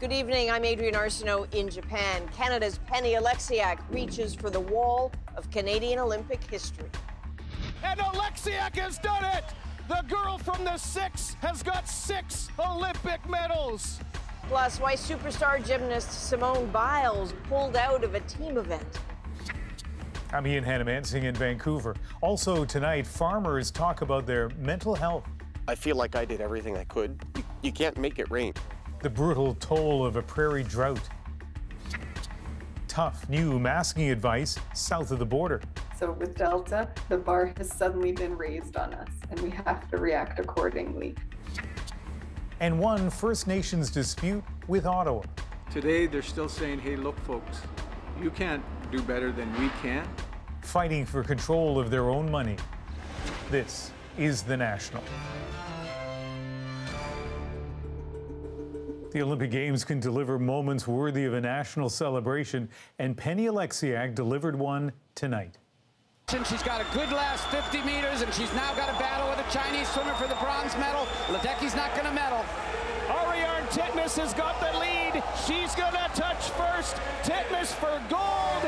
Good evening, I'm Adrienne Arsenault in Japan. Canada's Penny Oleksiak reaches for the wall of Canadian Olympic history. And Oleksiak has done it! The girl from the 6 has got 6 Olympic medals! Plus, why superstar gymnast Simone Biles pulled out of a team event. I'm Ian Hannamansing in Vancouver. Also tonight, farmers talk about their mental health. I feel like I did everything I could. You can't make it rain. The brutal toll of a prairie drought. Tough new masking advice south of the border. So with Delta, the bar has suddenly been raised on us, and we have to react accordingly. And one First Nations dispute with Ottawa. Today, they're still saying, hey, look, folks, you can't do better than we can. Fighting for control of their own money. This is The National. The Olympic Games can deliver moments worthy of a national celebration, and Penny Oleksiak delivered one tonight. She's got a good last 50 meters, and she's now got a battle with a Chinese swimmer for the bronze medal. Ledecky's not going to medal. Ariarne Titmus has got the lead. She's going to touch first. Titmus for gold,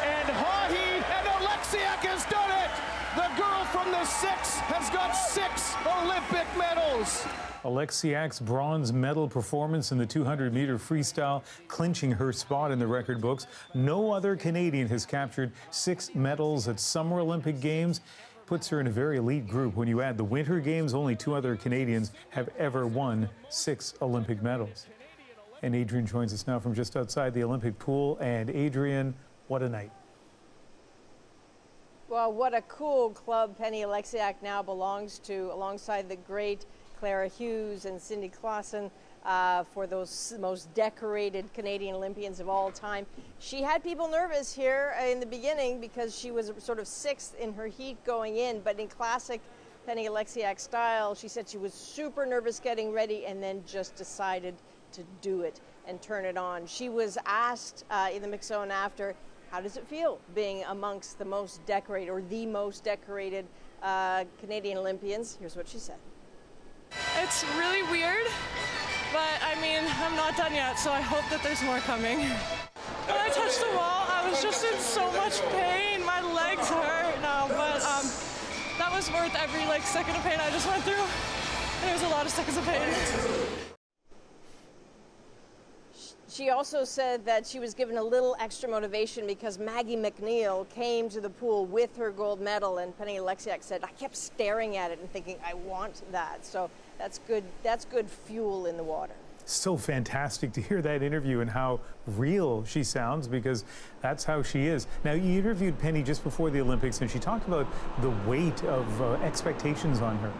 and Haughey and Oleksiak has done it. The girl from the 6 has got 6 Olympic medals. Oleksiak's bronze medal performance in the 200-meter freestyle, clinching her spot in the record books. No other Canadian has captured 6 medals at Summer Olympic Games. Puts her in a very elite group. When you add the Winter Games, only 2 other Canadians have ever won 6 Olympic medals. And Adrienne joins us now from just outside the Olympic pool. And Adrienne, what a night. Well, what a cool club Penny Oleksiak now belongs to, alongside the great Clara Hughes and Cindy Clausen, for those most decorated Canadian Olympians of all time. She had people nervous here in the beginning because she was sort of 6th in her heat going in, but in classic Penny Oleksiak style, she said she was super nervous getting ready and then just decided to do it and turn it on. She was asked in the mix zone after, how does it feel being amongst the most decorated, or the most decorated Canadian Olympians? Here's what she said. It's really weird, but I mean, I'm not done yet, so I hope that there's more coming. When I touched the wall, I was just in so much pain. My legs hurt now, but that was worth every second of pain I just went through. And it was a lot of seconds of pain. She also said that she was given a little extra motivation because Maggie McNeil came to the pool with her gold medal, and Penny Oleksiak said, I kept staring at it and thinking, I want that. So that's good fuel in the water. So fantastic to hear that interview and how real she sounds, because that's how she is. Now, you interviewed Penny just before the Olympics, and she talked about the weight of expectations on her.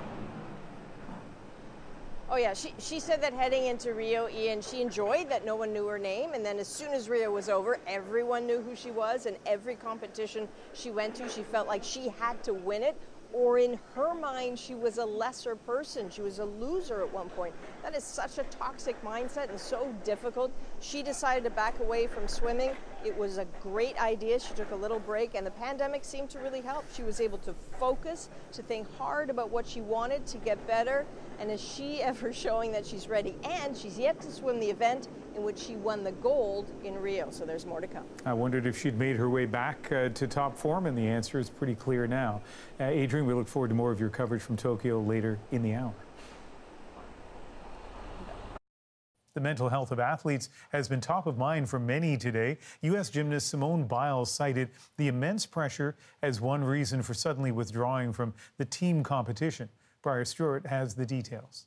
Oh yeah, she said that heading into Rio, Ian, she enjoyed that no one knew her name, and then as soon as Rio was over, everyone knew who she was, and every competition she went to, she felt like she had to win it, or in her mind, she was a lesser person. She was a loser at one point. That is such a toxic mindset and so difficult. She decided to back away from swimming. It was a great idea. She took a little break, and the pandemic seemed to really help. She was able to focus, to think hard about what she wanted, to get better. And is she ever showing that she's ready? And she's yet to swim the event in which she won the gold in Rio, so there's more to come. I wondered if she'd made her way back to top form, and the answer is pretty clear now. Adrienne, we look forward to more of your coverage from Tokyo later in the hour. The mental health of athletes has been top of mind for many today. U.S. gymnast Simone Biles cited the immense pressure as one reason for suddenly withdrawing from the team competition. Briar Stewart has the details.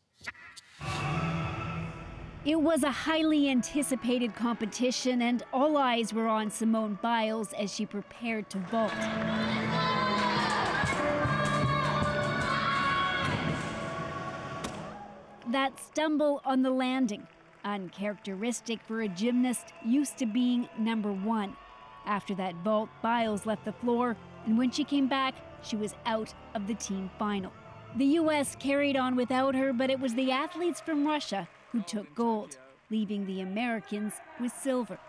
It was a highly anticipated competition, and all eyes were on Simone Biles as she prepared to vault. That stumble on the landing, uncharacteristic for a gymnast used to being #1. After that vault, Biles left the floor, and when she came back, she was out of the team final. The U.S. carried on without her, but it was the athletes from Russia who took gold, leaving the Americans with silver.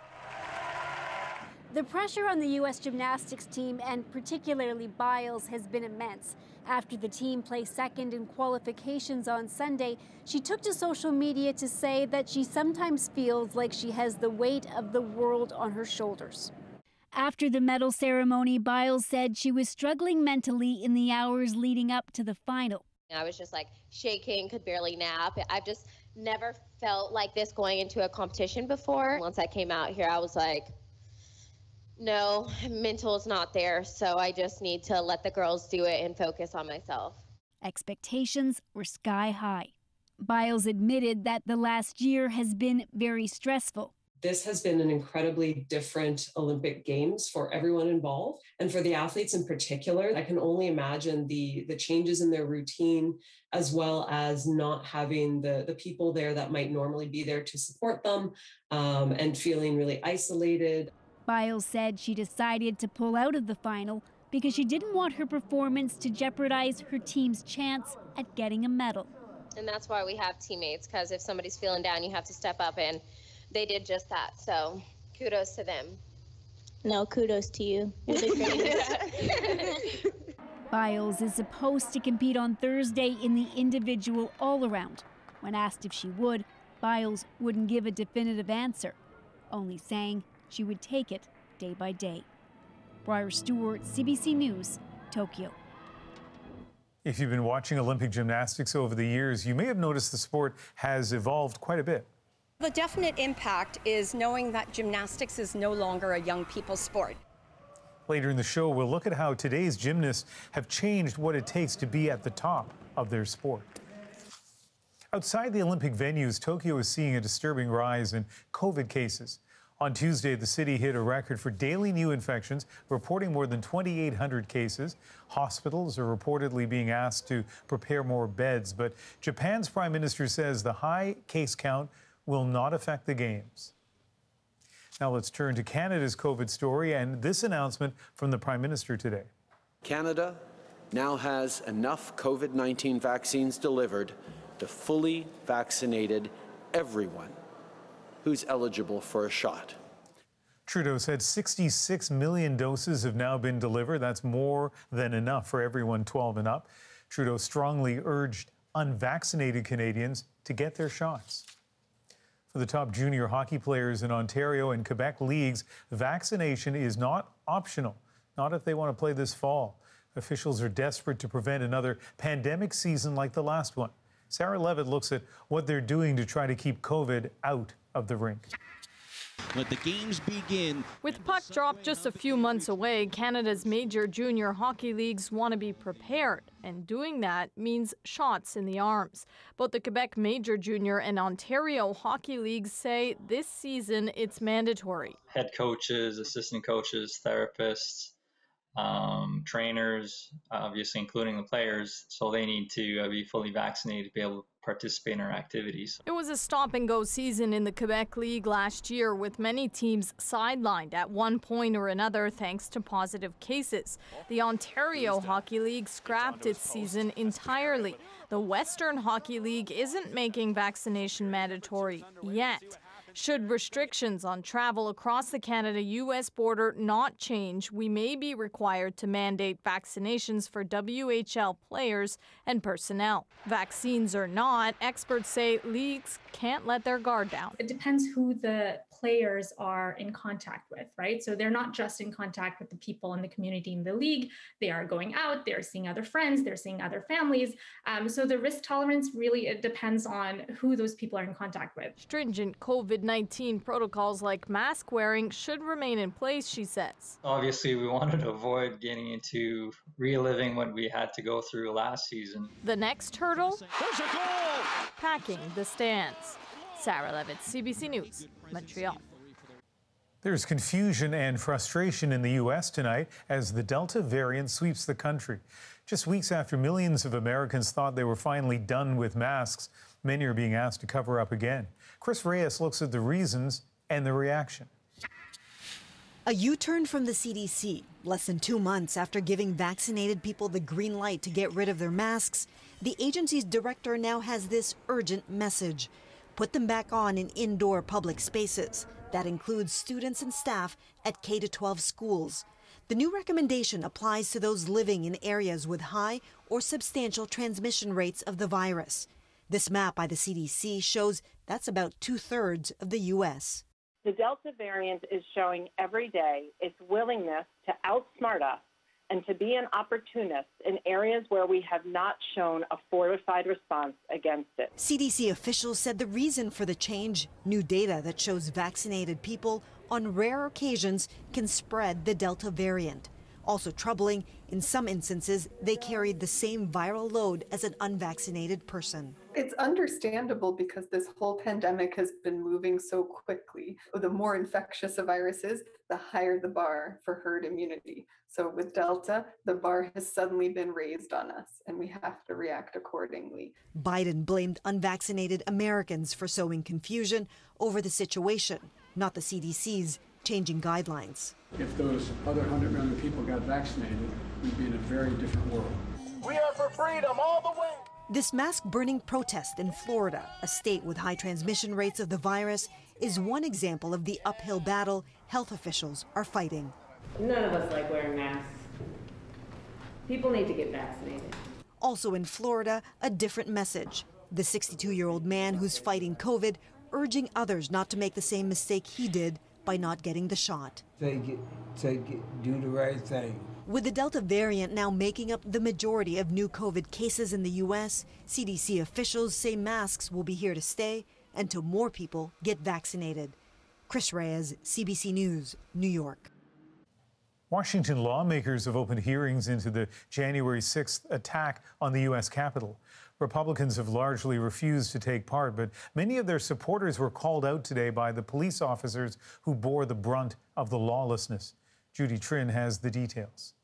The pressure on the U.S. gymnastics team, and particularly Biles, has been immense. After the team placed second in qualifications on Sunday, she took to social media to say that she sometimes feels like she has the weight of the world on her shoulders. After the medal ceremony, Biles said she was struggling mentally in the hours leading up to the final. I was just like shaking, could barely nap. I've just never felt like this going into a competition before. Once I came out here, I was like, no, mental is not there, so I just need to let the girls do it and focus on myself. Expectations were sky high. Biles admitted that the last year has been very stressful. This has been an incredibly different Olympic Games for everyone involved, and for the athletes in particular. I can only imagine the changes in their routine, as well as not having the people there that might normally be there to support them, and feeling really isolated. Biles said she decided to pull out of the final because she didn't want her performance to jeopardize her team's chance at getting a medal. And that's why we have teammates, because if somebody's feeling down, you have to step up, and they did just that. So kudos to them. No, kudos to you. You're the greatest. Biles is supposed to compete on Thursday in the individual all-around. When asked if she would, Biles wouldn't give a definitive answer, only saying she would take it day by day. Briar Stewart, CBC News, Tokyo. If you've been watching Olympic gymnastics over the years, you may have noticed the sport has evolved quite a bit. The definite impact is knowing that gymnastics is no longer a young people's sport. Later in the show, we'll look at how today's gymnasts have changed what it takes to be at the top of their sport. Outside the Olympic venues, Tokyo is seeing a disturbing rise in COVID cases. On Tuesday, the city hit a record for daily new infections, reporting more than 2,800 cases. Hospitals are reportedly being asked to prepare more beds, but Japan's prime minister says the high case count will not affect the Games. Now let's turn to Canada's COVID story and this announcement from the Prime Minister today. Canada now has enough COVID-19 vaccines delivered to fully vaccinated everyone who's eligible for a shot. Trudeau said 66 million doses have now been delivered. That's more than enough for everyone 12 and up. Trudeau strongly urged unvaccinated Canadians to get their shots. For the top junior hockey players in Ontario and Quebec leagues, vaccination is not optional, not if they want to play this fall. Officials are desperate to prevent another pandemic season like the last one. Sarah Levitt looks at what they're doing to try to keep COVID out of the rink. Let the games begin. With puck drop just a few months away, Canada's major junior hockey leagues want to be prepared, and doing that means shots in the arms. Both the Quebec Major Junior and Ontario hockey leagues say this season it's mandatory. Head coaches, assistant coaches, therapists, trainers, obviously including the players, so they need to be fully vaccinated to be able to participate in our activities. It was a stop-and-go season in the Quebec League last year, with many teams sidelined at one point or another thanks to positive cases. The Ontario Hockey League scrapped its season entirely. The Western Hockey League isn't making vaccination mandatory yet. Should restrictions on travel across the Canada-U.S. border not change, we may be required to mandate vaccinations for WHL players and personnel. Vaccines or not, experts say leagues can't let their guard down. It depends who the players are in contact with, right? So they're not just in contact with the people in the community in the league. They are going out, they're seeing other friends, they're seeing other families. So the risk tolerance really, it depends on who those people are in contact with. Stringent COVID-19 protocols like mask wearing should remain in place, she says. Obviously, we wanted to avoid getting into reliving what we had to go through last season. The next hurdle? There's a goal! Packing the stands. Sarah Levitt, CBC News, Montreal. There's confusion and frustration in the U.S. tonight as the Delta variant sweeps the country. Just weeks after millions of Americans thought they were finally done with masks, many are being asked to cover up again. Chris Reyes looks at the reasons and the reaction. A U-turn from the CDC. Less than 2 months after giving vaccinated people the green light to get rid of their masks, the agency's director now has this urgent message. put them back on in indoor public spaces. That includes students and staff at K-12 schools. The new recommendation applies to those living in areas with high or substantial transmission rates of the virus. This map by the CDC shows that's about 2/3 of the U.S. The Delta variant is showing every day its willingness to outsmart us and to be an opportunist in areas where we have not shown a fortified response against it. CDC officials said the reason for the change, new data that shows vaccinated people on rare occasions can spread the Delta variant. Also troubling, in some instances, they carried the same viral load as an unvaccinated person. It's understandable because this whole pandemic has been moving so quickly. The more infectious a virus is, the higher the bar for herd immunity. So with Delta, the bar has suddenly been raised on us, and we have to react accordingly. Biden blamed unvaccinated Americans for sowing confusion over the situation, not the CDC's changing guidelines. If those other 100 million people got vaccinated, we'd be in a very different world. We are for freedom all the way. This mask-burning protest in Florida, a state with high transmission rates of the virus, is one example of the uphill battle health officials are fighting. None of us like wearing masks. People need to get vaccinated. Also in Florida, a different message. The 62-year-old man who's fighting COVID urging others not to make the same mistake he did by not getting the shot. Take it, do the right thing. With the Delta variant now making up the majority of new COVID cases in the U.S., CDC officials say masks will be here to stay until more people get vaccinated. Chris Reyes, CBC News, New York. Washington lawmakers have opened hearings into the January 6th attack on the U.S. Capitol. Republicans have largely refused to take part, but many of their supporters were called out today by the police officers who bore the brunt of the lawlessness. Judy Trin has the details.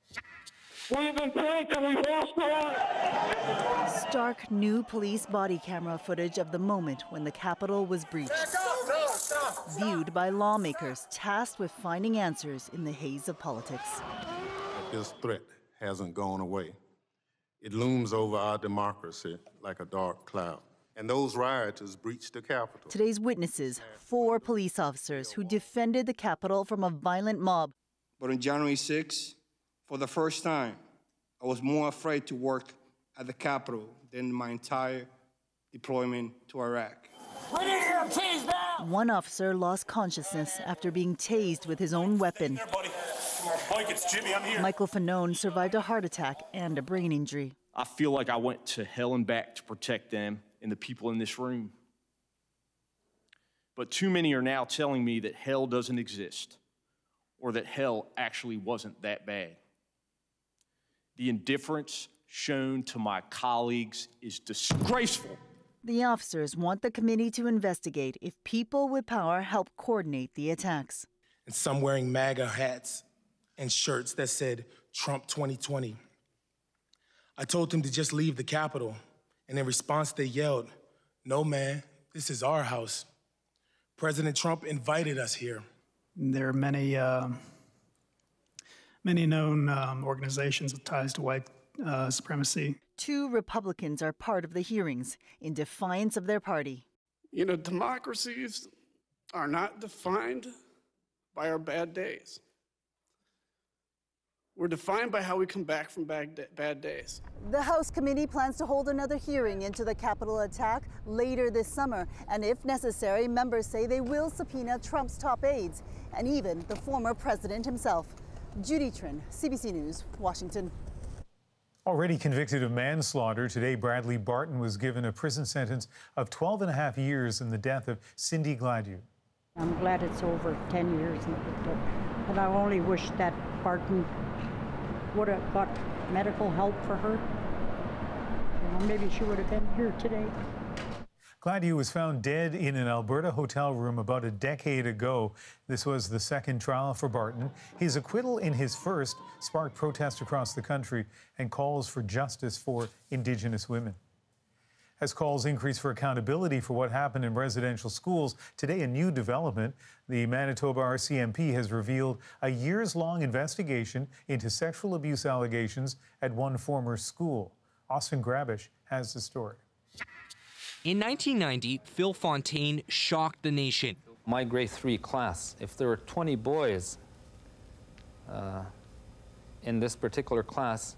We've been paid till we lost our... Stark new police body camera footage of the moment when the Capitol was breached. Viewed by lawmakers tasked with finding answers in the haze of politics. This threat hasn't gone away. It looms over our democracy like a dark cloud. And those rioters breached the Capitol. Today's witnesses, 4 police officers who defended the Capitol from a violent mob. But on January 6th, for the first time, I was more afraid to work at the Capitol than my entire deployment to Iraq. We need your tased now! One officer lost consciousness after being tased with his own weapon. Here, buddy. Mike, it's Jimmy, I'm here. Michael Fanone survived a heart attack and a brain injury. I feel like I went to hell and back to protect them and the people in this room. But too many are now telling me that hell doesn't exist, or that hell actually wasn't that bad. The indifference shown to my colleagues is disgraceful. The officers want the committee to investigate if people with power helped coordinate the attacks. And some wearing MAGA hats and shirts that said Trump 2020. I told them to just leave the Capitol, and in response they yelled, "No, man, this is our house. President Trump invited us here." There are many known organizations with ties to white supremacy. 2 Republicans are part of the hearings in defiance of their party. You know, democracies are not defined by our bad days. We're defined by how we come back from bad days. The House committee plans to hold another hearing into the Capitol attack later this summer. And if necessary, members say they will subpoena Trump's top aides and even the former president himself. Judy Trin, CBC News, Washington. Already convicted of manslaughter, today Bradley Barton was given a prison sentence of 12.5 years in the death of Cindy Gladue. I'm glad it's over 10 years, but I only wish that Barton would have got medical help for her. You know, maybe she would have been here today. Gladue was found dead in an Alberta hotel room about a decade ago. This was the second trial for Barton. His acquittal in his first sparked protest across the country and calls for justice for Indigenous women. As calls increase for accountability for what happened in residential schools, today a new development. The Manitoba RCMP has revealed a years-long investigation into sexual abuse allegations at one former school. Austin Grabish has the story. In 1990, Phil Fontaine shocked the nation. My grade 3 class, if there were 20 boys in this particular class,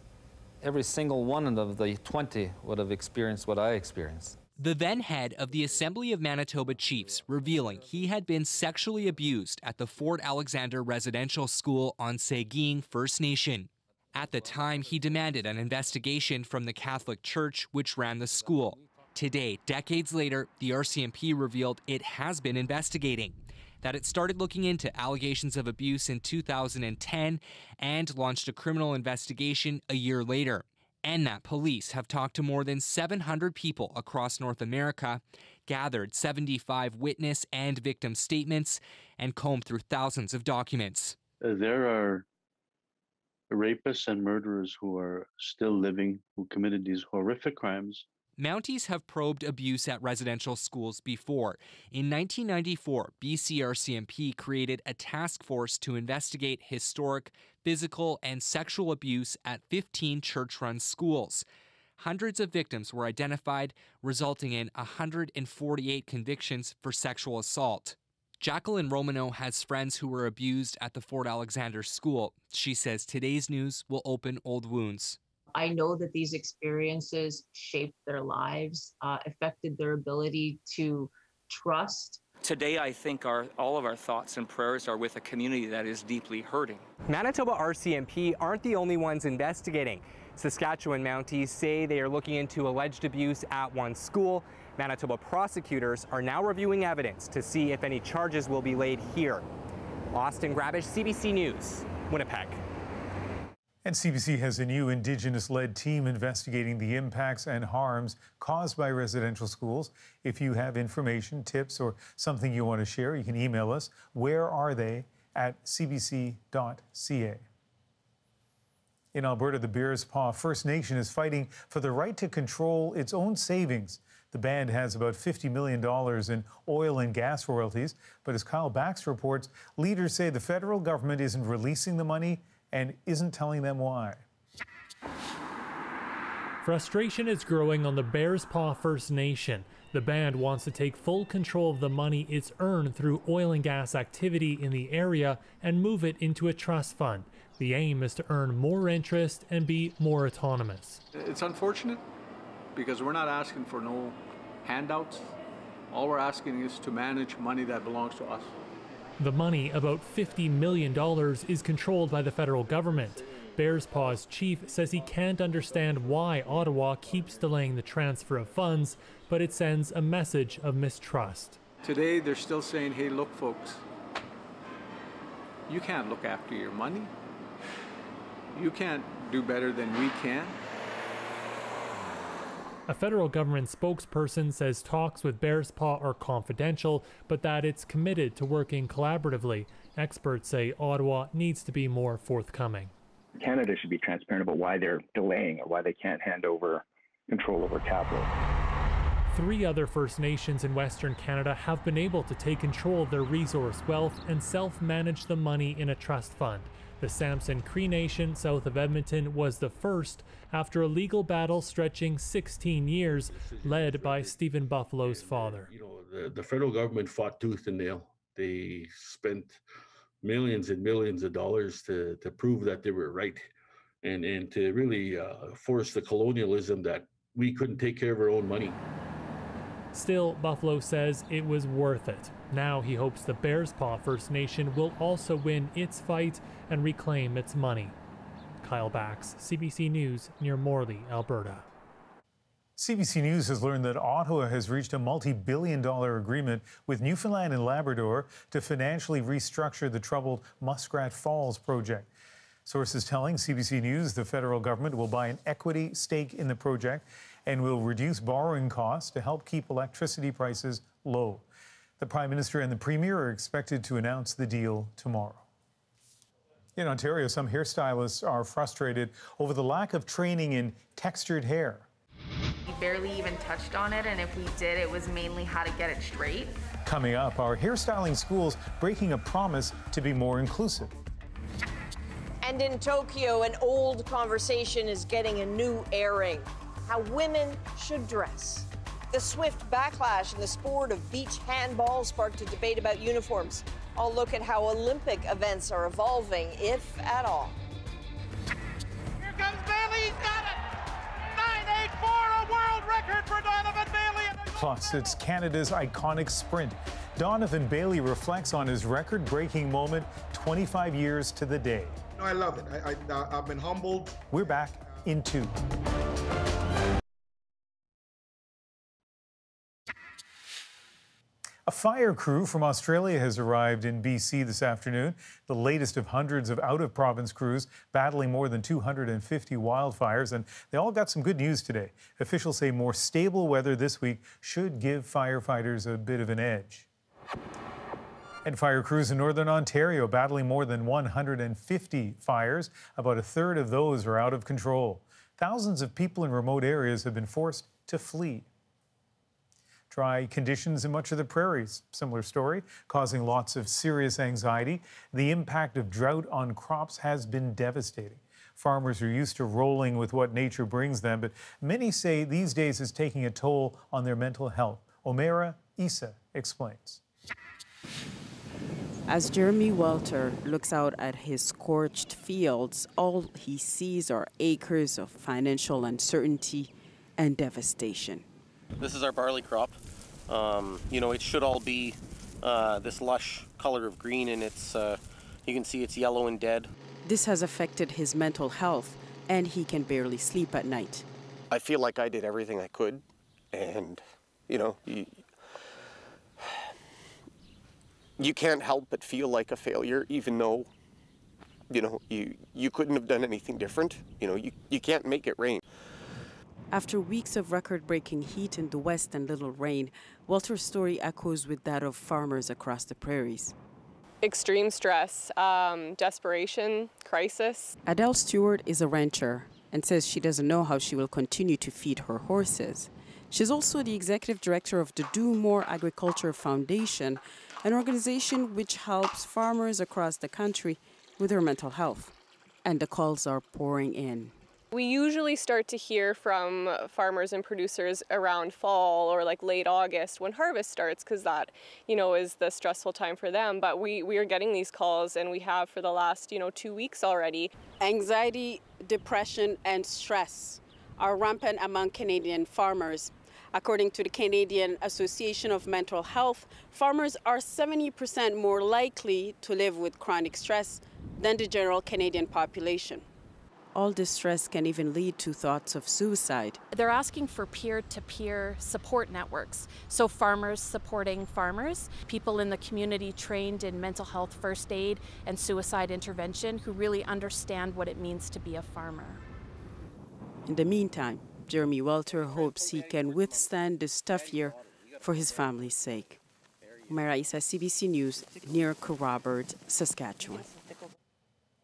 every single one of the 20 would have experienced what I experienced. The then head of the Assembly of Manitoba Chiefs revealing he had been sexually abused at the Fort Alexander Residential School on Seguin First Nation. At the time, he demanded an investigation from the Catholic Church, which ran the school. Today, decades later, the RCMP revealed it has been investigating, that it started looking into allegations of abuse in 2010 and launched a criminal investigation a year later, and that police have talked to more than 700 people across North America, gathered 75 witness and victim statements, and combed through thousands of documents. There are rapists and murderers who are still living, who committed these horrific crimes. Mounties have probed abuse at residential schools before. In 1994, BC RCMP created a task force to investigate historic, physical, and sexual abuse at 15 church-run schools. Hundreds of victims were identified, resulting in 148 convictions for sexual assault. Jacqueline Romano has friends who were abused at the Fort Alexander School. She says today's news will open old wounds. I know that these experiences shaped their lives, affected their ability to trust. Today, I think all of our thoughts and prayers are with a community that is deeply hurting. Manitoba RCMP aren't the only ones investigating. Saskatchewan Mounties say they are looking into alleged abuse at one school. Manitoba prosecutors are now reviewing evidence to see if any charges will be laid here. Austin Grabish, CBC News, Winnipeg. And CBC has a new Indigenous-led team investigating the impacts and harms caused by residential schools. If you have information, tips, or something you want to share, you can email us. Where are they? @cbc.ca. In Alberta, the Bearspaw First Nation is fighting for the right to control its own savings. The band has about $50 million in oil and gas royalties. But as Kyle Bax reports, leaders say the federal government isn't releasing the money and isn't telling them why. Frustration is growing on the Bearspaw First Nation. The band wants to take full control of the money it's earned through oil and gas activity in the area and move it into a trust fund. The aim is to earn more interest and be more autonomous. It's unfortunate because we're not asking for no handouts. All we're asking is to manage money that belongs to us. The money, about $50 million, is controlled by the federal government. Bearspaw's chief says he can't understand why Ottawa keeps delaying the transfer of funds, but it sends a message of mistrust. Today, they're still saying, hey, look, folks, you can't look after your money. You can't do better than we can. A federal government spokesperson says talks with Bearspaw are confidential, but that it's committed to working collaboratively. Experts say Ottawa needs to be more forthcoming. Canada should be transparent about why they're delaying or why they can't hand over control over capital. 3 other First Nations in Western Canada have been able to take control of their resource wealth and self-manage the money in a trust fund. The Samson Cree Nation south of Edmonton was the first after a legal battle stretching 16 years, led by Stephen Buffalo's father. The federal government fought tooth and nail. They spent millions and millions of dollars to prove that they were right and to really force the colonialism that we couldn't take care of our own money. Still, Buffalo says it was worth it. Now he hopes the Bearspaw First Nation will also win its fight and reclaim its money. Kyle Bax, CBC News, near Morley, Alberta. CBC News has learned that Ottawa has reached a multi-billion-dollar agreement with Newfoundland and Labrador to financially restructure the troubled Muskrat Falls project. Sources telling CBC News the federal government will buy an equity stake in the project and will reduce borrowing costs to help keep electricity prices low. The Prime Minister and the Premier are expected to announce the deal tomorrow. In Ontario, some hairstylists are frustrated over the lack of training in textured hair. We barely even touched on it, and if we did, it was mainly how to get it straight. Coming up, are hairstyling schools breaking a promise to be more inclusive? And in Tokyo, an old conversation is getting a new airing: how women should dress. The swift backlash in the sport of beach handball sparked a debate about uniforms. I'll look at how Olympic events are evolving, if at all. Here comes Bailey, he's got it! 9.84, a world record for Donovan Bailey. Plus, it's Canada's iconic sprint. Donovan Bailey reflects on his record-breaking moment 25 years to the day. No, I love it. I've been humbled. We're back in 2. A fire crew from Australia has arrived in BC this afternoon, the latest of hundreds of out-of-province crews battling more than 250 wildfires, and they all got some good news today. Officials say more stable weather this week should give firefighters a bit of an edge. And fire crews in Northern Ontario battling more than 150 fires. About a third of those are out of control. Thousands of people in remote areas have been forced to flee. Dry conditions in much of the prairies. Similar story, causing lots of serious anxiety. The impact of drought on crops has been devastating. Farmers are used to rolling with what nature brings them, but many say these days is taking a toll on their mental health. Omera Issa explains. As Jeremy Welter looks out at his scorched fields, all he sees are acres of financial uncertainty and devastation. This is our barley crop. You know, it should all be this lush color of green, and it's you can see it's yellow and dead. This has affected his mental health, and he can barely sleep at night. I feel like I did everything I could, and you know, you can't help but feel like a failure, even though, you know, you couldn't have done anything different. You know, you can't make it rain. After weeks of record-breaking heat in the west and little rain, Welter's story echoes with that of farmers across the prairies. Extreme stress, desperation, crisis. Adele Stewart is a rancher and says she doesn't know how she will continue to feed her horses. She's also the executive director of the Do More Agriculture Foundation, an organization which helps farmers across the country with their mental health. And the calls are pouring in. We usually start to hear from farmers and producers around fall or like late August when harvest starts, because that, you know, is the stressful time for them. But we are getting these calls, and we have for the last, 2 weeks already. Anxiety, depression, and stress are rampant among Canadian farmers. According to the Canadian Association of Mental Health, farmers are 70% more likely to live with chronic stress than the general Canadian population. All this stress can even lead to thoughts of suicide. They're asking for peer-to-peer support networks. So farmers supporting farmers, people in the community trained in mental health first aid and suicide intervention who really understand what it means to be a farmer. In the meantime, Jeremy Welter hopes he can withstand this tough year for his family's sake. Omera Issa, CBC News, near Kerrobert, Saskatchewan.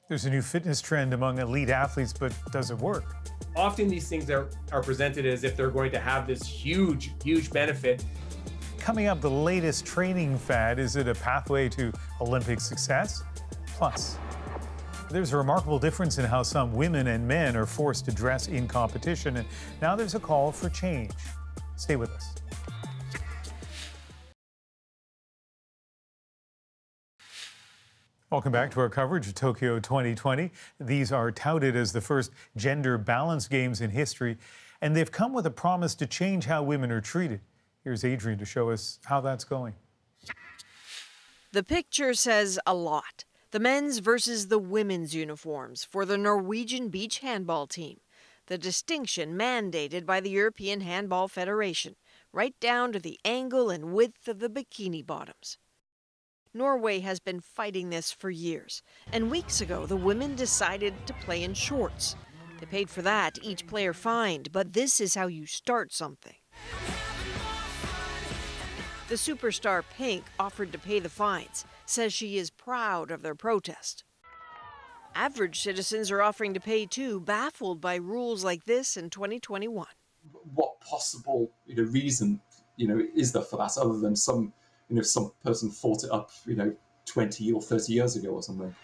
There's a new fitness trend among elite athletes, but does it work? Often these things are presented as if they're going to have this huge benefit. Coming up, the latest training fad. Is it a pathway to Olympic success? Plus, there's a remarkable difference in how some women and men are forced to dress in competition, and now there's a call for change. Stay with us. Welcome back to our coverage of Tokyo 2020. These are touted as the first gender balance games in history, and they've come with a promise to change how women are treated. Here's Adrian to show us how that's going. The picture says a lot. The men's versus the women's uniforms for the Norwegian beach handball team. The distinction mandated by the European Handball Federation, right down to the angle and width of the bikini bottoms. Norway has been fighting this for years, and weeks ago the women decided to play in shorts. They paid for that, each player fined, but this is how you start something. The superstar Pink offered to pay the fines, says she is proud of their protest. Average citizens are offering to pay too, baffled by rules like this in 2021. What possible reason is there for that other than some person fought it up 20 or 30 years ago or something?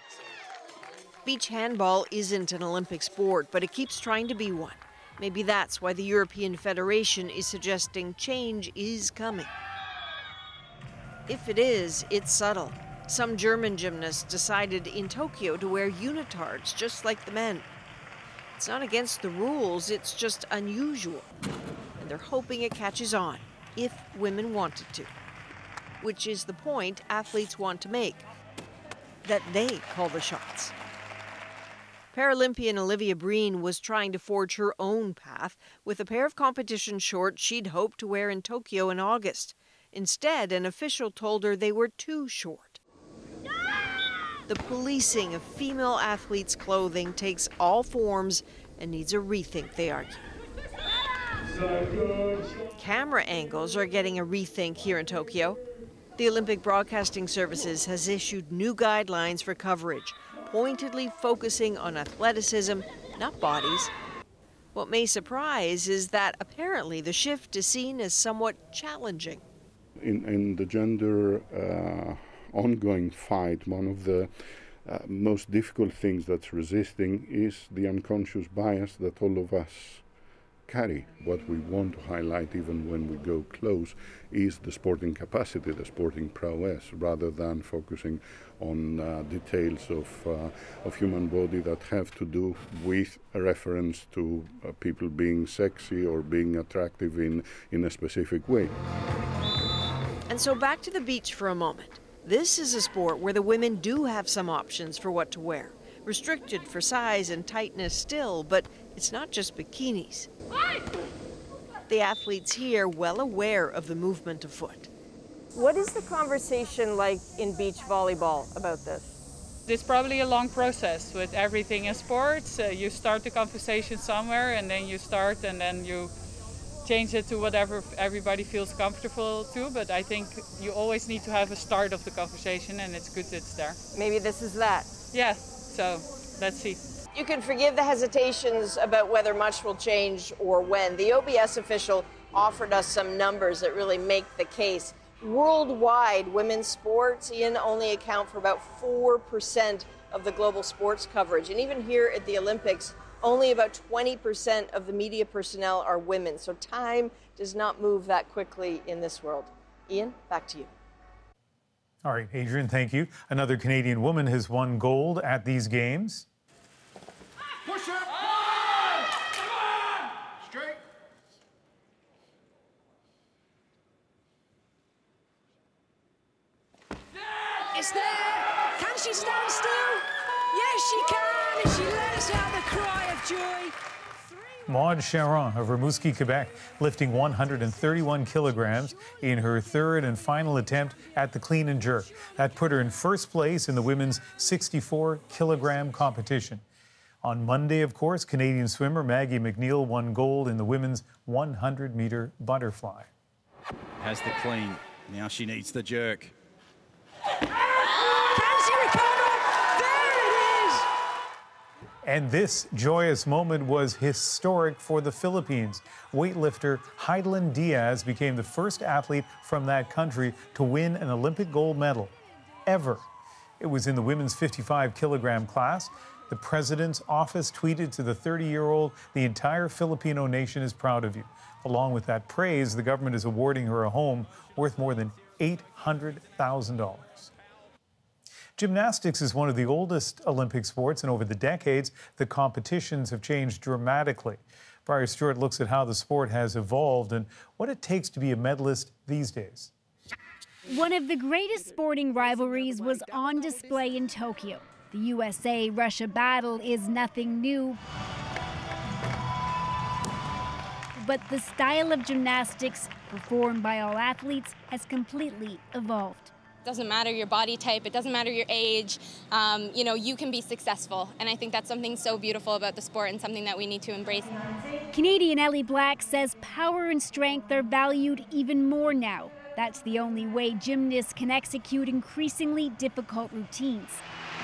Beach handball isn't an Olympic sport, but it keeps trying to be one. Maybe that's why the European Federation is suggesting change is coming. If it is, it's subtle. Some German gymnasts decided in Tokyo to wear unitards just like the men. It's not against the rules, it's just unusual. And they're hoping it catches on, if women wanted to. Which is the point athletes want to make, that they call the shots. Paralympian Olivia Breen was trying to forge her own path with a pair of competition shorts she'd hoped to wear in Tokyo in August. Instead, an official told her they were too short. The policing of female athletes' clothing takes all forms and needs a rethink, they argue. Camera angles are getting a rethink here in Tokyo. The Olympic Broadcasting Services has issued new guidelines for coverage, pointedly focusing on athleticism, not bodies. What may surprise is that apparently the shift is seen as somewhat challenging. In the gender ongoing fight, one of the most difficult things that's resisting is the unconscious bias that all of us carry. What we want to highlight, even when we go close, is the sporting capacity, the sporting prowess, rather than focusing on details of human body that have to do with a reference to people being sexy or being attractive in a specific way. And so back to the beach for a moment. This is a sport where the women do have some options for what to wear. Restricted for size and tightness still, but it's not just bikinis. The athletes here well aware of the movement afoot. What is the conversation like in beach volleyball about this? It's probably a long process with everything in sports. You start the conversation somewhere and then you start and then you change it to whatever everybody feels comfortable to, but I think you always need to have a start of the conversation and it's good it's there. Maybe this is that. Yeah, so let's see. You can forgive the hesitations about whether much will change or when. The OBS official offered us some numbers that really make the case. Worldwide, women's sports, Ian, only account for about 4% of the global sports coverage. And even here at the Olympics, only about 20% of the media personnel are women. So time does not move that quickly in this world. Ian, back to you. All right, Adrian, thank you. Another Canadian woman has won gold at these games. Push up! Come on! Straight. It's there! Can she stand still? Yes, she can! And she let us out the cry of joy. Maude Charron of Rimouski, Quebec, lifting 131 kilograms in her third and final attempt at the clean and jerk. That put her in first place in the women's 64-kilogram competition. On Monday, of course, Canadian swimmer Maggie McNeil won gold in the women's 100-meter butterfly. Has the clean. Now she needs the jerk. And this joyous moment was historic for the Philippines. Weightlifter Heidelin Diaz became the first athlete from that country to win an Olympic gold medal ever. It was in the women's 55-kilogram class. The president's office tweeted to the 30-year-old, "The entire Filipino nation is proud of you." Along with that praise, the government is awarding her a home worth more than $800,000. Gymnastics is one of the oldest Olympic sports, and over the decades, the competitions have changed dramatically. Briar Stewart looks at how the sport has evolved and what it takes to be a medalist these days. One of the greatest sporting rivalries was on display in Tokyo. The USA-Russia battle is nothing new. But the style of gymnastics performed by all athletes has completely evolved. Doesn't matter your body type, it doesn't matter your age, you know, you can be successful. And I think that's something so beautiful about the sport and something that we need to embrace. Canadian Ellie Black says power and strength are valued even more now. That's the only way gymnasts can execute increasingly difficult routines.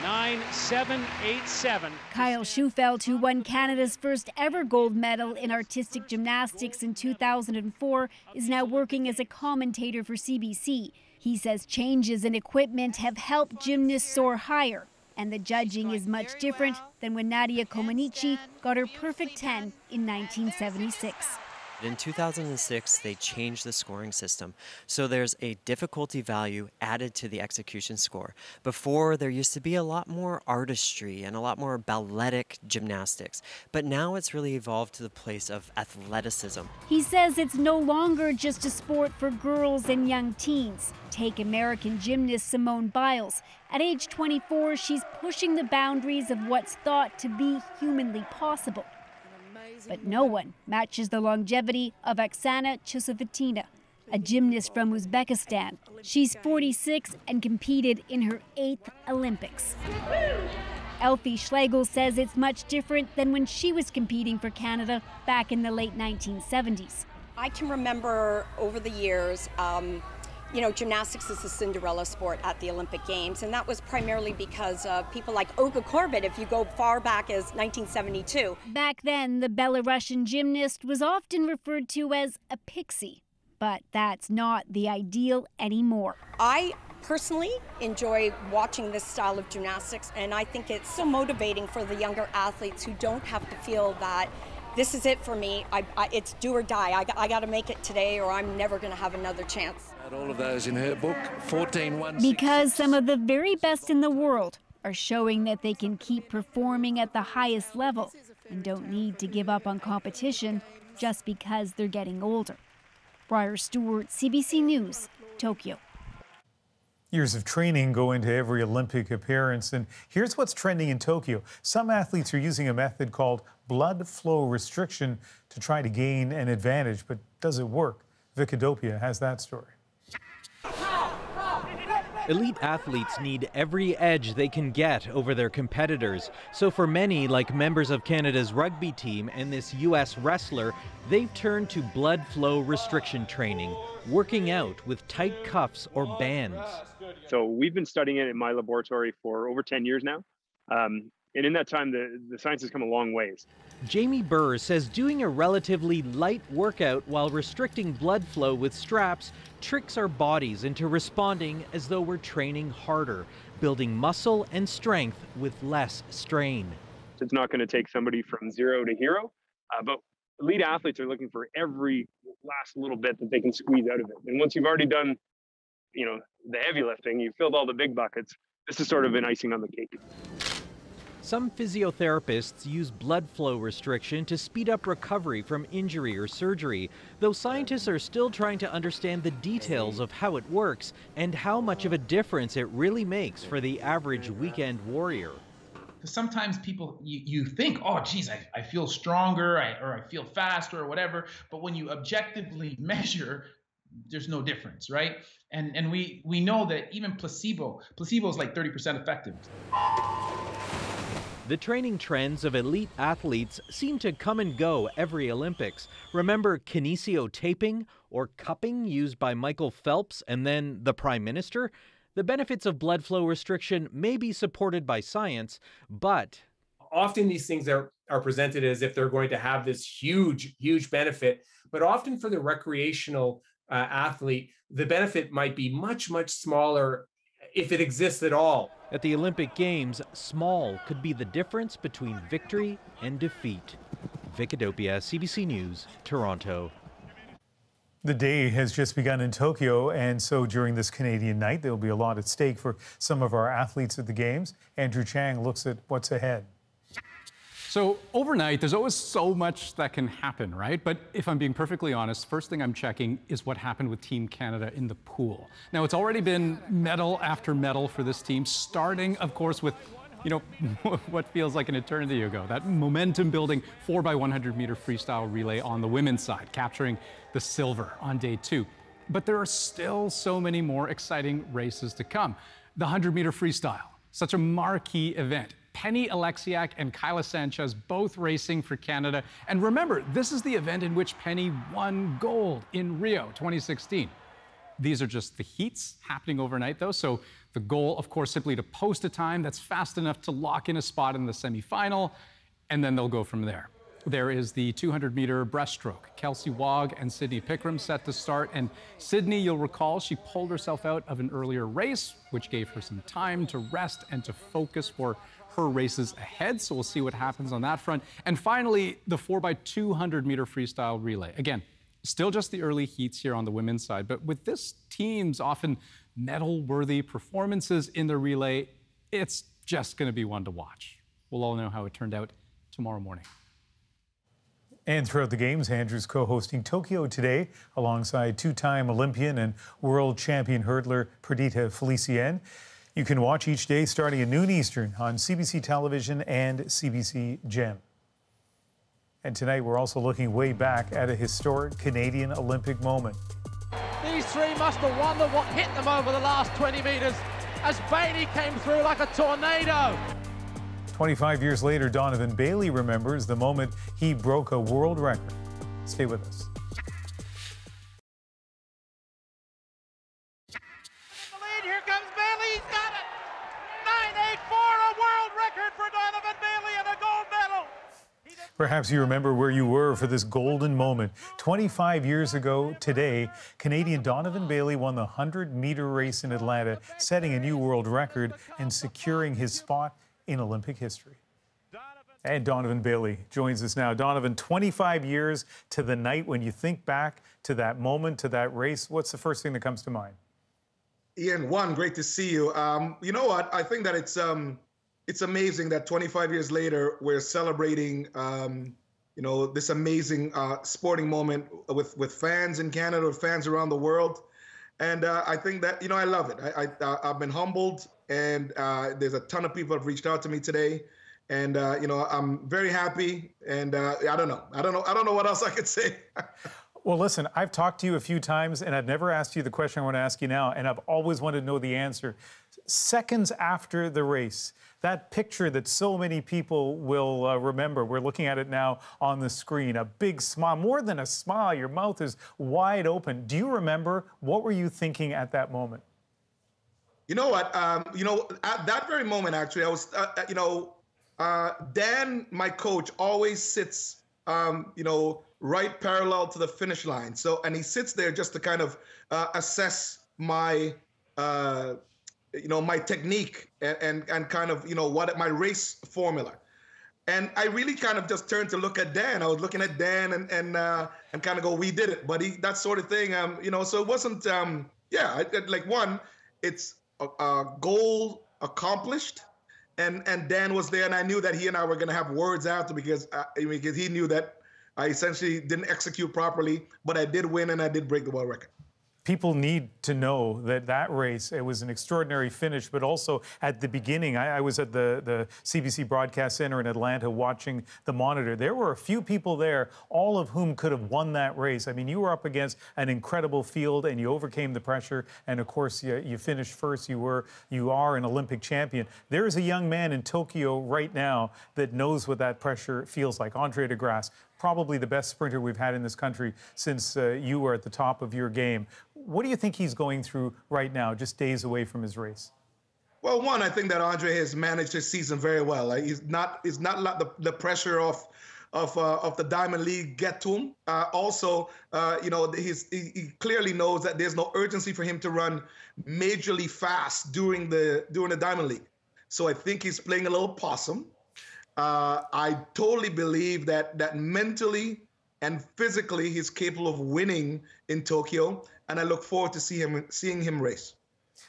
9-7-8-7. Kyle Schufelt, who won Canada's first ever gold medal in artistic gymnastics in 2004, is now working as a commentator for CBC. He says changes in equipment have helped gymnasts soar higher. And the judging is much different than when Nadia Comaneci got her perfect 10 in 1976. In 2006, they changed the scoring system, so there's a difficulty value added to the execution score. Before, there used to be a lot more artistry and a lot more balletic gymnastics, but now it's really evolved to the place of athleticism. He says it's no longer just a sport for girls and young teens. Take American gymnast Simone Biles. At age 24, she's pushing the boundaries of what's thought to be humanly possible. But no one matches the longevity of Oksana Chusovitina, a gymnast from Uzbekistan. She's 46 and competed in her 8th Olympics. Elfie Schlegel says it's much different than when she was competing for Canada back in the late 1970s. I can remember over the years, you know, gymnastics is the Cinderella sport at the Olympic Games, and that was primarily because of people like Olga Korbut, if you go far back as 1972. Back then, the Belarusian gymnast was often referred to as a pixie, but that's not the ideal anymore. I personally enjoy watching this style of gymnastics, and I think it's so motivating for the younger athletes who don't have to feel that this is it for me, it's do or die. I got to make it today or I'm never going to have another chance. All of those in her book, 14-1. Because some of the very best in the world are showing that they can keep performing at the highest level and don't need to give up on competition just because they're getting older. Briar Stewart, CBC News, Tokyo. Years of training go into every Olympic appearance, and here's what's trending in Tokyo. Some athletes are using a method called blood flow restriction to try to gain an advantage, but does it work? Vicadopia has that story. Elite athletes need every edge they can get over their competitors. So for many, like members of Canada's rugby team and this U.S. wrestler, they've turned to blood flow restriction training, working out with tight cuffs or bands. So we've been studying it in my laboratory for over 10 years now. And in that time, the science has come a long ways. Jamie Burr says doing a relatively light workout while restricting blood flow with straps tricks our bodies into responding as though we're training harder, building muscle and strength with less strain. It's not going to take somebody from zero to hero, but elite athletes are looking for every last little bit that they can squeeze out of it. And once you've already done, you know, the heavy lifting, you've filled all the big buckets, this is sort of an icing on the cake. Some physiotherapists use blood flow restriction to speed up recovery from injury or surgery, though scientists are still trying to understand the details of how it works and how much of a difference it really makes for the average weekend warrior. Sometimes people, you think, oh, geez, I feel stronger or I feel faster or whatever, but when you objectively measure, there's no difference, right? And we know that even placebo is like 30% effective. The training trends of elite athletes seem to come and go every Olympics. Remember kinesio taping or cupping used by Michael Phelps and then the Prime Minister? The benefits of blood flow restriction may be supported by science, but often these things are presented as if they're going to have this huge benefit, but often for the recreational athlete, the benefit might be much smaller if it exists at all. At the Olympic Games, small could be the difference between victory and defeat. Vicadopia, CBC News, Toronto. The day has just begun in Tokyo, and so during this Canadian night, there will be a lot at stake for some of our athletes at the Games. Andrew Chang looks at what's ahead. So overnight, there's always so much that can happen, right? But if I'm being perfectly honest, first thing I'm checking is what happened with Team Canada in the pool. Now, it's already been medal after medal for this team, starting, of course, with, you know, what feels like an eternity ago, that momentum-building 4x100-meter freestyle relay on the women's side, capturing the silver on day 2. But there are still so many more exciting races to come. The 100-meter freestyle, such a marquee event. Penny Oleksiak and Kyla Sanchez both racing for Canada. And remember, this is the event in which Penny won gold in Rio 2016. These are just the heats happening overnight, though. So the goal, of course, simply to post a time that's fast enough to lock in a spot in the semifinal, and then they'll go from there. There is the 200-meter breaststroke. Kelsey Wog and Sydney Pickram set to start. And Sydney, you'll recall, she pulled herself out of an earlier race, which gave her some time to rest and to focus for her races ahead. So we'll see what happens on that front. And finally, the 4x200-meter freestyle relay. Again, still just the early heats here on the women's side. But with this team's often medal-worthy performances in the relay, it's just going to be one to watch. We'll all know how it turned out tomorrow morning. And throughout the games, Andrew's co-hosting Tokyo today alongside two-time Olympian and world champion hurdler Perdita Felicien. You can watch each day starting at noon Eastern on CBC Television and CBC Gem. And tonight we're also looking way back at a historic Canadian Olympic moment. These three must have wondered what hit them over the last 20 metres as Bailey came through like a tornado. 25 years later, Donovan Bailey remembers the moment he broke a world record. Stay with us. Here comes Bailey, he's got it! 9.84, a world record for Donovan Bailey and a gold medal! Perhaps you remember where you were for this golden moment. 25 years ago today, Canadian Donovan Bailey won the 100-meter race in Atlanta, setting a new world record and securing his spot in Olympic history. And Donovan Bailey joins us now. Donovan, 25 years to the night. When you think back to that moment, to that race, what's the first thing that comes to mind? Ian, great to see you. You know what? I think that it's amazing that 25 years later we're celebrating, this amazing sporting moment with fans in Canada, with fans around the world. And I think that, I love it. I've been humbled, and there's a ton of people have reached out to me today. And, I'm very happy. And I don't know what else I could say. Well, listen, I've talked to you a few times, and I've never asked you the question I want to ask you now, and I've always wanted to know the answer. Seconds after the race, that picture that so many people will remember, we're looking at it now on the screen, a big smile, more than a smile, your mouth is wide open. Do you remember, what were you thinking at that moment? You know what, at that very moment, actually, I was, Dan, my coach, always sits, right parallel to the finish line. So, and he sits there just to kind of assess my, my technique and kind of, what my race formula. And I really kind of just turned to look at Dan. I was looking at Dan and kind of go, we did it, buddy, that sort of thing. So it wasn't, it's a goal accomplished. And Dan was there, and I knew that he and I were going to have words after because he knew that I essentially didn't execute properly, but I did win and I did break the world record. People need to know that race, it was an extraordinary finish, but also at the beginning, I was at the CBC Broadcast Center in Atlanta watching the monitor. There were a few people there, all of whom could have won that race. I mean, you were up against an incredible field and you overcame the pressure. And of course, you finished first. You are an Olympic champion. There is a young man in Tokyo right now that knows what that pressure feels like. Andre de Grasse, probably the best sprinter we've had in this country since you were at the top of your game. What do you think he's going through right now, just days away from his race? Well, one, I think that Andre has managed his season very well. He's not let the pressure of the Diamond League get to him. He clearly knows that there's no urgency for him to run majorly fast during the Diamond League. So I think he's playing a little possum. I totally believe that mentally and physically he's capable of winning in Tokyo, and I look forward to seeing him race.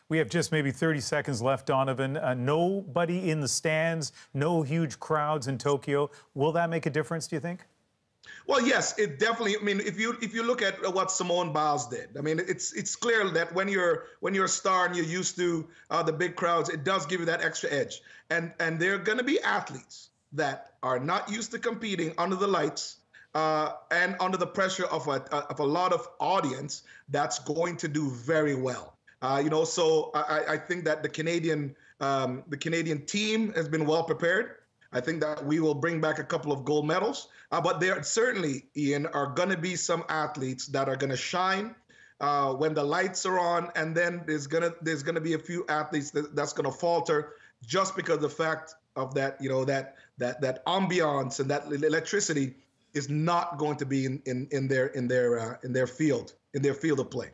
We have just maybe 30 seconds left, Donovan. Nobody in the stands, no huge crowds in Tokyo. Will that make a difference, do you think? Well, yes, it definitely. I mean, if you look at what Simone Biles did, I mean, it's clear that when you're a star and you're used to the big crowds, it does give you that extra edge. And there are going to be athletes that are not used to competing under the lights and under the pressure of a lot of audience. That's going to do very well. So I think that the Canadian team has been well prepared. I think that we will bring back a couple of gold medals, but there certainly, Ian, are going to be some athletes that are going to shine when the lights are on, and then there's gonna be a few athletes that's going to falter just because of the fact of that, that ambiance and that electricity is not going to be in their field of play.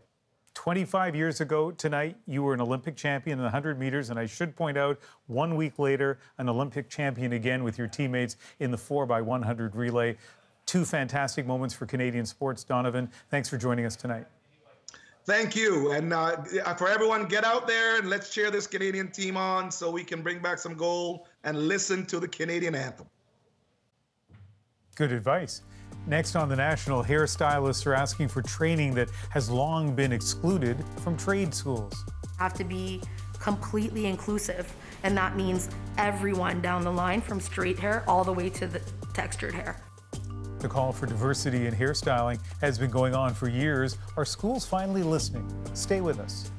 25 years ago tonight, you were an Olympic champion in the 100 meters, and I should point out, 1 week later, an Olympic champion again with your teammates in the 4x100 relay. Two fantastic moments for Canadian sports. Donovan, thanks for joining us tonight. Thank you. And for everyone, get out there and let's cheer this Canadian team on so we can bring back some gold and listen to the Canadian anthem. Good advice. Next on The National, hairstylists are asking for training that has long been excluded from trade schools. Have to be completely inclusive, and that means everyone down the line from straight hair all the way to the textured hair. The call for diversity in hairstyling has been going on for years. Are schools finally listening? Stay with us.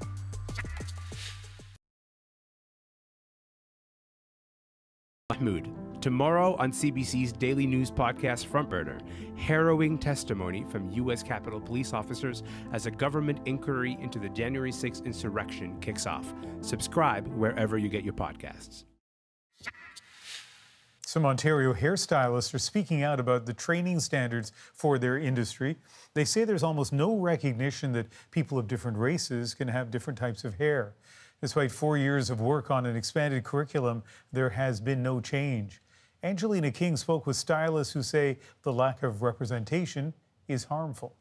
Mahmoud. Tomorrow on CBC's daily news podcast Front Burner, harrowing testimony from U.S. Capitol police officers as a government inquiry into the January 6th insurrection kicks off. Subscribe wherever you get your podcasts. Some Ontario hairstylists are speaking out about the training standards for their industry. They say there's almost no recognition that people of different races can have different types of hair. Despite 4 years of work on an expanded curriculum, there has been no change. Angelina King spoke with stylists who say the lack of representation is harmful.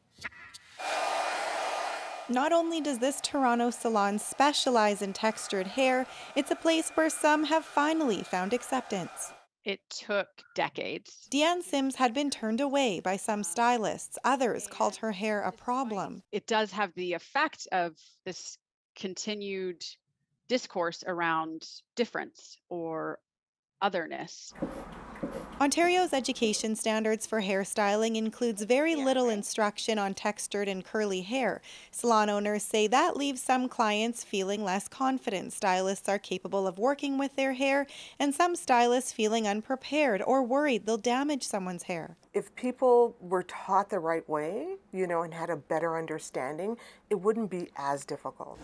Not only does this Toronto salon specialize in textured hair, it's a place where some have finally found acceptance. It took decades. Deanne Sims had been turned away by some stylists. Others called her hair a problem. It does have the effect of this continued discourse around difference or otherness. Ontario's education standards for hairstyling includes very little instruction on textured and curly hair. Salon owners say that leaves some clients feeling less confident stylists are capable of working with their hair, and some stylists feeling unprepared or worried they'll damage someone's hair. If people were taught the right way, and had a better understanding, it wouldn't be as difficult.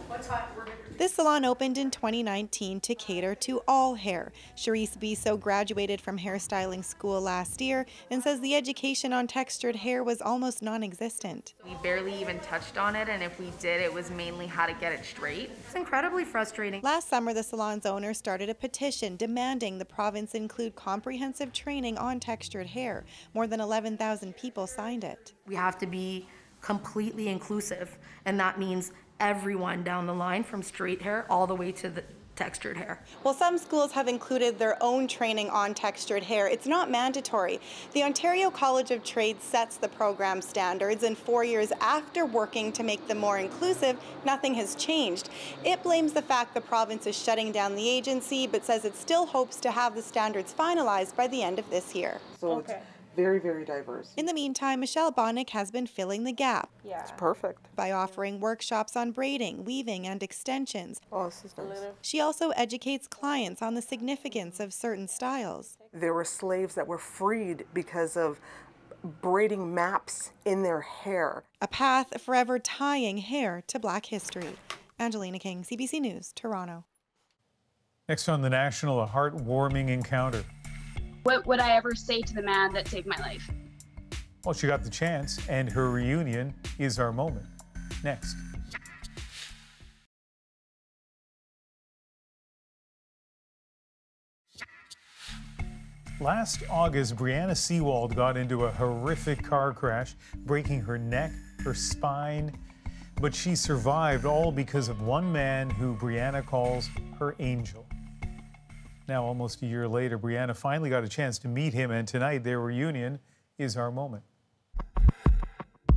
This salon opened in 2019 to cater to all hair. Charisse Bisso graduated from hairstyling school last year and says the education on textured hair was almost non-existent. We barely even touched on it, and if we did, it was mainly how to get it straight. It's incredibly frustrating. Last summer, the salon's owner started a petition demanding the province include comprehensive training on textured hair. More than 11,000 people signed it. We have to be completely inclusive, and that means everyone down the line from straight hair all the way to the textured hair. Well, some schools have included their own training on textured hair. It's not mandatory. The Ontario College of Trades sets the program standards, and 4 years after working to make them more inclusive, nothing has changed. It blames the fact the province is shutting down the agency, but says it still hopes to have the standards finalized by the end of this year. So it's very, very diverse. In the meantime, Michelle Bonnick has been filling the gap. Yeah. It's perfect. By offering workshops on braiding, weaving, and extensions. Oh, this is nice. She also educates clients on the significance of certain styles. There were slaves that were freed because of braiding maps in their hair. A path forever tying hair to Black history. Angelina King, CBC News, Toronto. Next on The National, a heartwarming encounter. What would I ever say to the man that saved my life? Well, she got the chance, and her reunion is our moment. Next. Last August, Brianna Seawald got into a horrific car crash, breaking her neck, her spine, but she survived, all because of one man who Brianna calls her angel. Now, almost a year later, Brianna finally got a chance to meet him, and tonight their reunion is our moment.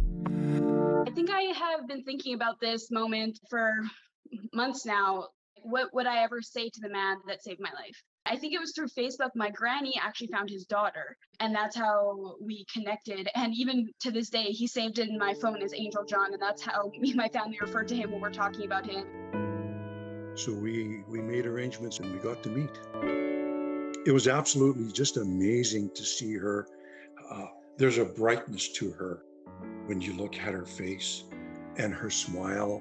I think I have been thinking about this moment for months now. What would I ever say to the man that saved my life? I think it was through Facebook. My granny actually found his daughter, and that's how we connected. And even to this day, he saved it in my phone as Angel John, and that's how me and my family refer to him when we're talking about him. So we made arrangements and we got to meet. It was absolutely just amazing to see her. There's a brightness to her when you look at her face and her smile.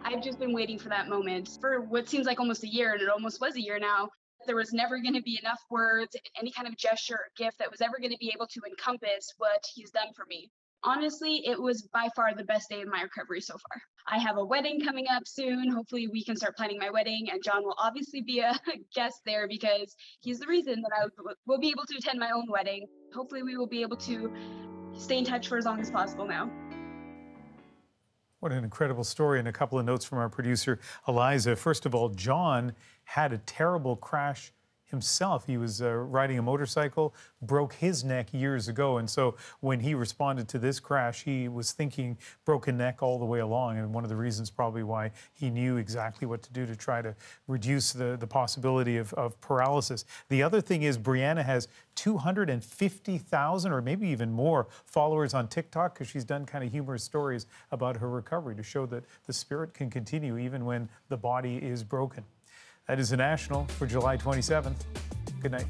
I've just been waiting for that moment for what seems like almost a year, and it almost was a year now. There was never going to be enough words, any kind of gesture or gift that was ever going to be able to encompass what he's done for me. Honestly, it was by far the best day of my recovery so far. I have a wedding coming up soon. Hopefully we can start planning my wedding, and John will obviously be a guest there because he's the reason that I will be able to attend my own wedding. Hopefully we will be able to stay in touch for as long as possible now. What an incredible story, and a couple of notes from our producer, Eliza. First of all, John had a terrible crash himself. He was riding a motorcycle, broke his neck years ago, and so when he responded to this crash, he was thinking broken neck all the way along, and one of the reasons probably why he knew exactly what to do to try to reduce the possibility of paralysis. The other thing is Brianna has 250,000 or maybe even more followers on TikTok because she's done kind of humorous stories about her recovery to show that the spirit can continue even when the body is broken. That is the National for July 27th. Good night.